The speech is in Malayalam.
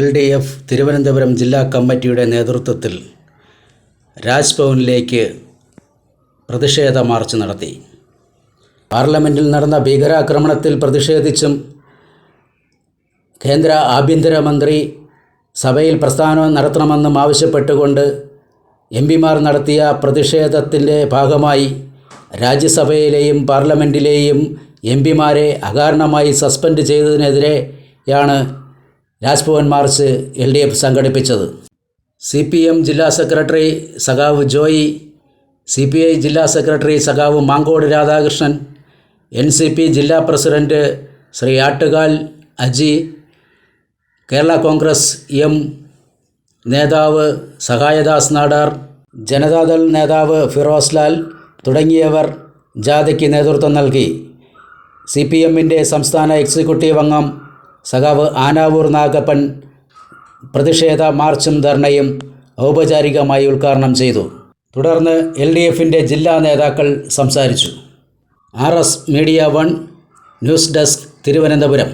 LDF തിരുവനന്തപുരം ജില്ലാ കമ്മിറ്റിയുടെ നേതൃത്വത്തിൽ രാജ്ഭവനിലേക്ക് പ്രതിഷേധ മാർച്ച് നടത്തി. പാർലമെൻറ്റിൽ നടന്ന ഭീകരാക്രമണത്തിൽ പ്രതിഷേധിച്ചും കേന്ദ്ര ആഭ്യന്തരമന്ത്രി സഭയിൽ പ്രസ്താവന നടത്തണമെന്നും ആവശ്യപ്പെട്ടുകൊണ്ട് എംപിമാർ നടത്തിയ പ്രതിഷേധത്തിൻ്റെ ഭാഗമായി രാജ്യസഭയിലെയും പാർലമെൻറ്റിലെയും എംപിമാരെ അകാരണമായി സസ്പെൻഡ് ചെയ്തതിനെതിരെയാണ് രാജ്ഭവൻ മാർച്ച് LDF സംഘടിപ്പിച്ചത്. CPM ജില്ലാ സെക്രട്ടറി സഖാവ് ജോയി, CPI ജില്ലാ സെക്രട്ടറി സഖാവ് മാങ്കോട് രാധാകൃഷ്ണൻ, NCP ജില്ലാ പ്രസിഡന്റ് ശ്രീ ആട്ടുകാൽ അജി, കേരള കോൺഗ്രസ് M നേതാവ് സഹായദാസ് നാടാർ, ജനതാദൾ നേതാവ് ഫിറോസ് ലാൽ തുടങ്ങിയവർ ജാഥയ്ക്ക് നേതൃത്വം നൽകി. CPMൻ്റെ സംസ്ഥാന എക്സിക്യൂട്ടീവ് അംഗം സഖാവ് ആനാവൂർ നാഗപ്പൻ പ്രതിഷേധ മാർച്ചും ധർണയും ഔപചാരികമായി ഉദ്ഘാടനം ചെയ്തു. തുടർന്ന് LDFൻ്റെ ജില്ലാ നേതാക്കൾ സംസാരിച്ചു. RS media 1 news desk Thiruvananthapuram.